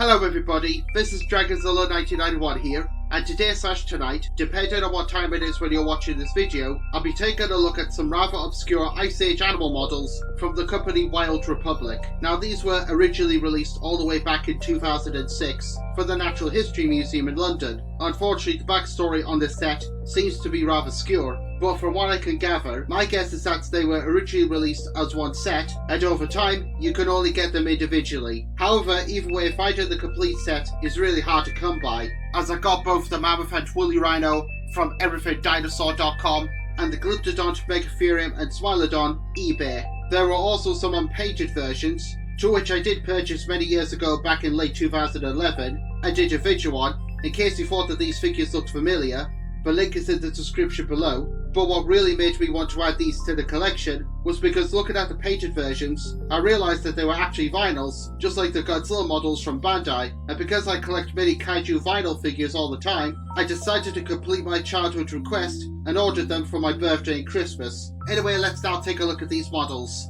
Hello everybody, this is Dragonzilla1991 here, and today/tonight, depending on what time it is when you're watching this video, I'll be taking a look at some rather obscure Ice Age animal models from the company Wild Republic. Now these were originally released all the way back in 2006 for the Natural History Museum in London. Unfortunately, the backstory on this set seems to be rather obscure, but from what I can gather, my guess is that they were originally released as one set, and over time, you can only get them individually. However, either way, finding the complete set is really hard to come by, as I got both the mammoth and woolly rhino from everythingdinosaur.com and the Glyptodon, Megatherium and Smilodon eBay. There were also some unpainted versions, to which I did purchase many years ago back in late 2011, and did a video on, in case you thought that these figures looked familiar. The link is in the description below. But what really made me want to add these to the collection was because looking at the painted versions, I realised that they were actually vinyls, just like the Godzilla models from Bandai, and because I collect many kaiju vinyl figures all the time, I decided to complete my childhood request and ordered them for my birthday and Christmas. Anyway, let's now take a look at these models.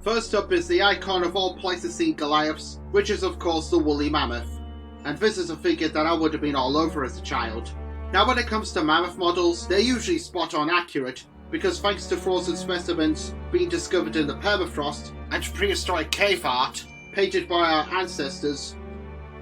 First up is the icon of all Pleistocene Goliaths, which is of course the woolly mammoth. And this is a figure that I would have been all over as a child. Now when it comes to mammoth models, they're usually spot on accurate, because thanks to frozen specimens being discovered in the permafrost and prehistoric cave art painted by our ancestors,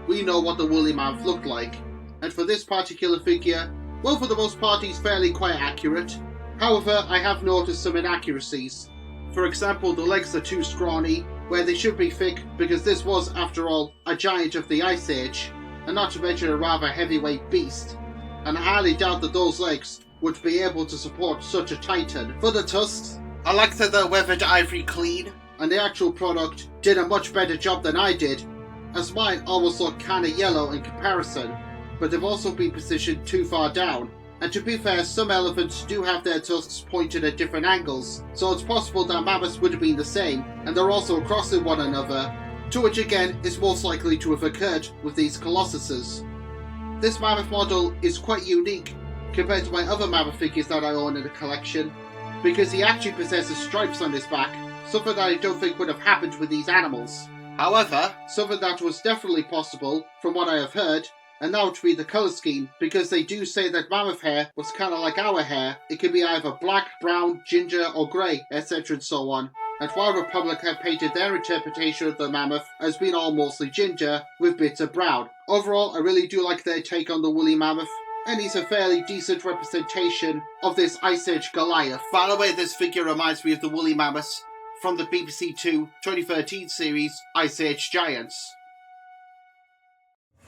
we know what the woolly mammoth looked like. And for this particular figure, well, for the most part he's fairly quite accurate. However, I have noticed some inaccuracies. For example, the legs are too scrawny, where they should be thick, because this was, after all, a giant of the Ice Age, and not to mention a rather heavyweight beast. And I highly doubt that those legs would be able to support such a titan. For the tusks, I like that they're weathered ivory clean, and the actual product did a much better job than I did, as mine almost look kinda yellow in comparison, but they've also been positioned too far down. And to be fair, some elephants do have their tusks pointed at different angles, so it's possible that mammoths would have been the same, and they're also crossing one another, to which again is most likely to have occurred with these colossuses. This mammoth model is quite unique compared to my other mammoth figures that I own in the collection, because he actually possesses stripes on his back, something that I don't think would have happened with these animals. However, something that was definitely possible, from what I have heard, and that would be the colour scheme, because they do say that mammoth hair was kinda like our hair. It could be either black, brown, ginger or grey, etc. and so on. And Wild Republic have painted their interpretation of the mammoth as being all mostly ginger, with bits of brown. Overall, I really do like their take on the woolly mammoth, and he's a fairly decent representation of this Ice Age Goliath. By the way, this figure reminds me of the woolly mammoths from the BBC Two 2013 series Ice Age Giants.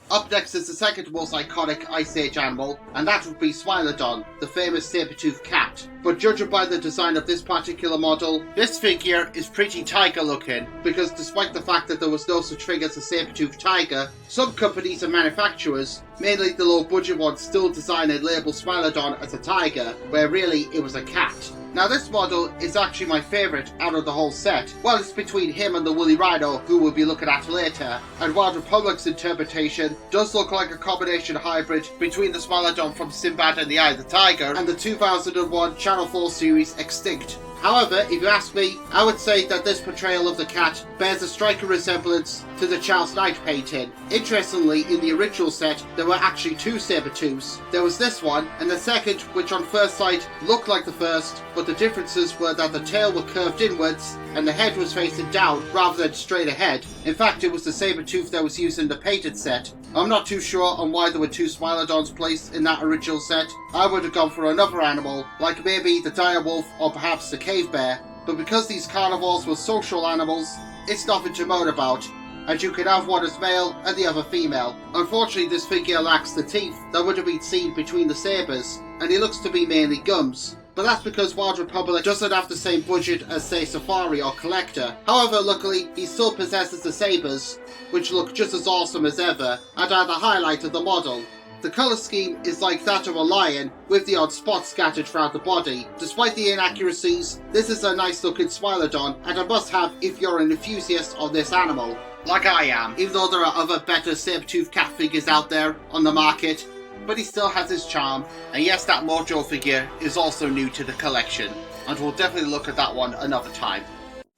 Up next is the second most iconic Ice Age animal, and that would be Smilodon, the famous saber-toothed cat. But judging by the design of this particular model, this figure is pretty tiger looking, because despite the fact that there was no such thing as a saber-toothed tiger, some companies and manufacturers, mainly the low budget ones, still design and label Smilodon as a tiger, where really it was a cat. Now this model is actually my favourite out of the whole set. Well, it's between him and the woolly rhino, who we'll be looking at later, and Wild Republic's interpretation does look like a combination hybrid between the Smilodon from Sinbad and the Eye of the Tiger and the 2001 Channel 4 series Extinct. However, if you ask me, I would say that this portrayal of the cat bears a striking resemblance to the Charles Knight painting. Interestingly, in the original set, there were actually two saber-tooths. There was this one, and the second, which on first sight looked like the first, but the differences were that the tail was curved inwards, and the head was facing down rather than straight ahead. In fact, it was the saber-tooth that was used in the painted set. I'm not too sure on why there were two Smilodons placed in that original set. I would have gone for another animal, like maybe the dire wolf or perhaps the cave bear, but because these carnivores were social animals, it's nothing to moan about, and you could have one as male and the other female. Unfortunately, this figure lacks the teeth that would have been seen between the sabres, and he looks to be mainly gums. But that's because Wild Republic doesn't have the same budget as, say, Safari or Collector. However, luckily, he still possesses the sabres, which look just as awesome as ever, and are the highlight of the model. The colour scheme is like that of a lion, with the odd spot scattered throughout the body. Despite the inaccuracies, this is a nice looking Smilodon, and a must have if you're an enthusiast of this animal. Like I am, even though there are other better saber-toothed cat figures out there on the market, but he still has his charm. And yes, that Mojo figure is also new to the collection, and we'll definitely look at that one another time.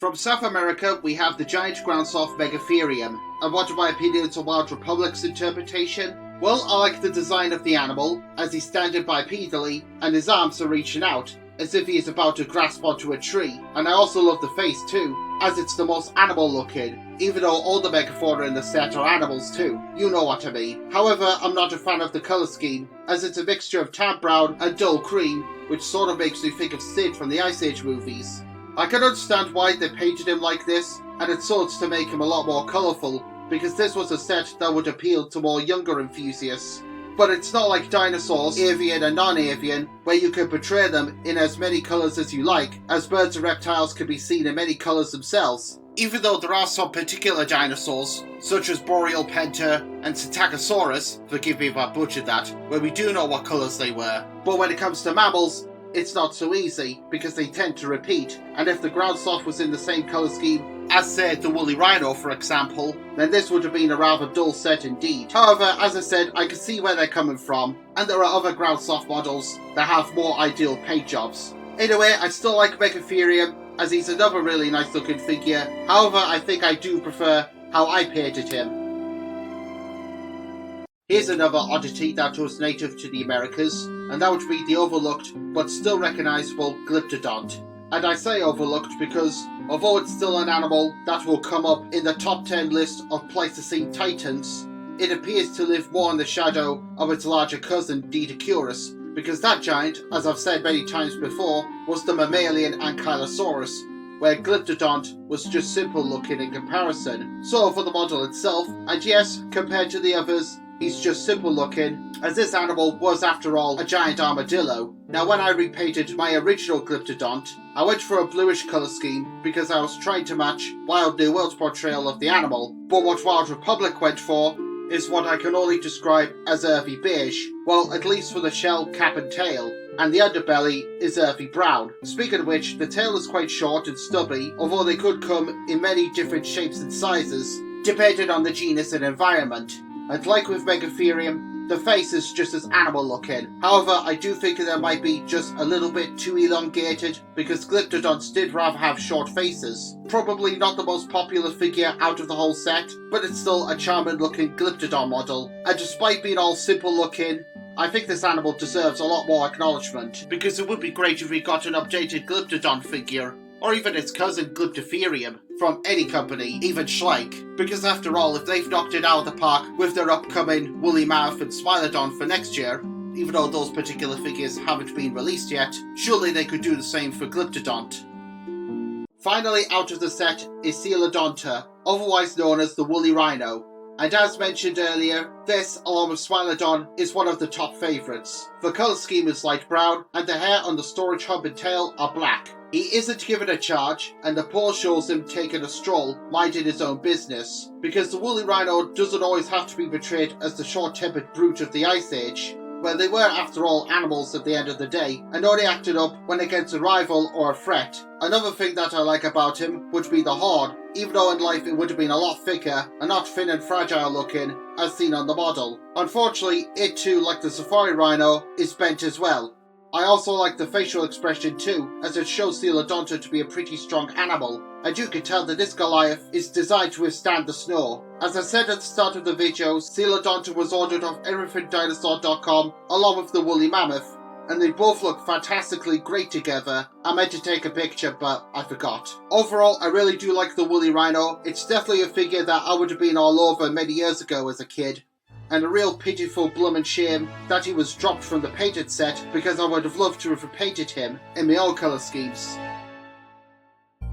From South America, we have the giant ground sloth Megatherium, And what are my opinions on Wild Republic's interpretation? Well, I like the design of the animal, as he's standing bipedally and his arms are reaching out, as if he is about to grasp onto a tree. And I also love the face too, as it's the most animal looking, even though all the Megatherium in the set are animals too. You know what I mean. However, I'm not a fan of the colour scheme, as it's a mixture of tan brown and dull cream, which sort of makes me think of Sid from the Ice Age movies. I can understand why they painted him like this, and it sorts to make him a lot more colourful, because this was a set that would appeal to more younger enthusiasts. But it's not like dinosaurs, avian and non-avian, where you can portray them in as many colours as you like, as birds and reptiles can be seen in many colours themselves. Even though there are some particular dinosaurs, such as Boreal Penta and Psittacosaurus, forgive me if I butchered that, where we do know what colours they were. But when it comes to mammals, it's not so easy, because they tend to repeat, and if the ground sloth was in the same colour scheme as, say, the woolly rhino for example, then this would have been a rather dull set indeed. However, as I said, I can see where they're coming from, and there are other ground sloth models that have more ideal paint jobs. Anyway, I still like Megatherium, as he's another really nice looking figure. However, I think I do prefer how I painted him. Here's another oddity that was native to the Americas, and that would be the overlooked but still recognisable Glyptodon. And I say overlooked because, although it's still an animal that will come up in the top 10 list of Pleistocene titans, it appears to live more in the shadow of its larger cousin Didacurus, because that giant, as I've said many times before, was the mammalian Ankylosaurus, where Glyptodon was just simple looking in comparison. So for the model itself, and yes, compared to the others, he's just simple looking, as this animal was after all a giant armadillo. Now when I repainted my original Glyptodon, I went for a bluish colour scheme because I was trying to match Wild New World's portrayal of the animal, but what Wild Republic went for is what I can only describe as earthy beige, well at least for the shell, cap and tail, and the underbelly is earthy brown. Speaking of which, the tail is quite short and stubby, although they could come in many different shapes and sizes, depending on the genus and environment. And like with Megatherium, the face is just as animal looking. However, I do think that might be just a little bit too elongated, because Glyptodons did rather have short faces. Probably not the most popular figure out of the whole set, but it's still a charming looking Glyptodon model. And despite being all simple looking, I think this animal deserves a lot more acknowledgement, because it would be great if we got an updated Glyptodon figure, or even its cousin Glyptotherium, from any company, even Schleich. Because after all, if they've knocked it out of the park with their upcoming Woolly Mammoth and Smilodon for next year, even though those particular figures haven't been released yet, surely they could do the same for Glyptodon. Finally out of the set is Smilodon, otherwise known as the Woolly Rhino. And as mentioned earlier, this, along with Smilodon, is one of the top favourites. The colour scheme is light brown, and the hair on the storage hub and tail are black. He isn't given a charge, and the pose shows him taking a stroll, minding his own business, because the woolly rhino doesn't always have to be portrayed as the short-tempered brute of the Ice Age, where they were after all animals at the end of the day, and only acted up when against a rival or a threat. Another thing that I like about him would be the horn, even though in life it would have been a lot thicker and not thin and fragile looking as seen on the model. Unfortunately, it too, like the safari rhino, is bent as well. I also like the facial expression too, as it shows Smilodon to be a pretty strong animal, and you can tell that this Goliath is designed to withstand the snow. As I said at the start of the video, Smilodon was ordered off everythingdinosaur.com along with the woolly mammoth, and they both look fantastically great together. I meant to take a picture, but I forgot. Overall, I really do like the woolly rhino. It's definitely a figure that I would have been all over many years ago as a kid, and a real pitiful bloomin' shame that he was dropped from the painted set, because I would have loved to have repainted him in my own colour schemes.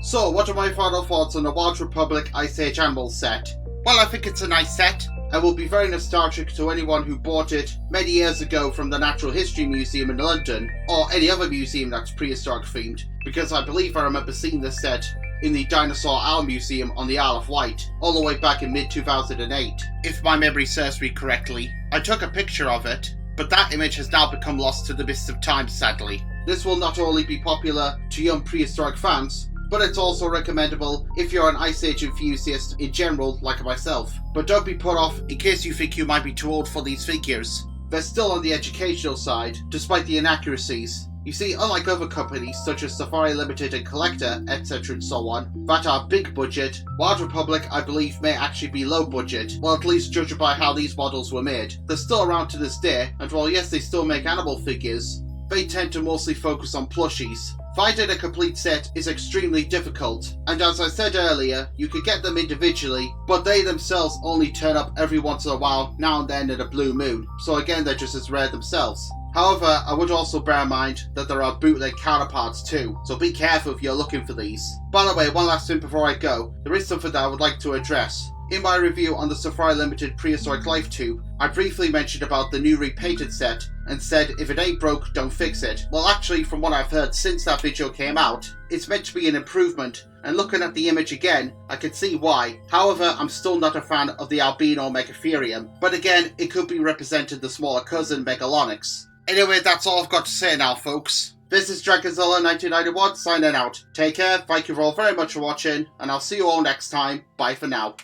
So, what are my final thoughts on the Wild Republic Ice Age Animals set? Well, I think it's a nice set, and will be very nostalgic to anyone who bought it many years ago from the Natural History Museum in London, or any other museum that's prehistoric themed, because I believe I remember seeing this set in the Dinosaur Owl Museum on the Isle of Wight, all the way back in mid-2008. If my memory serves me correctly, I took a picture of it, but that image has now become lost to the mists of time, sadly. This will not only be popular to young prehistoric fans, but it's also recommendable if you're an Ice Age enthusiast in general, like myself. But don't be put off in case you think you might be too old for these figures. They're still on the educational side, despite the inaccuracies, You see, unlike other companies such as Safari Limited and Collector, etc. and so on, that are big budget, Wild Republic I believe may actually be low budget, well at least judging by how these models were made. They're still around to this day, and while yes they still make animal figures, they tend to mostly focus on plushies. Finding a complete set is extremely difficult, and as I said earlier, you could get them individually, but they themselves only turn up every once in a while, now and then in a blue moon, so again they're just as rare themselves. However, I would also bear in mind that there are bootleg counterparts too, so be careful if you're looking for these. By the way, one last thing before I go, there is something that I would like to address. In my review on the Safari Limited Prehistoric Life tube, I briefly mentioned about the new repainted set and said if it ain't broke, don't fix it. Well actually, from what I've heard since that video came out, it's meant to be an improvement, and looking at the image again, I can see why. However, I'm still not a fan of the albino Megatherium, but again, it could be represented the smaller cousin Megalonyx. Anyway, that's all I've got to say now, folks. This is Dragonzilla1991 signing out. Take care, thank you all very much for watching, and I'll see you all next time. Bye for now.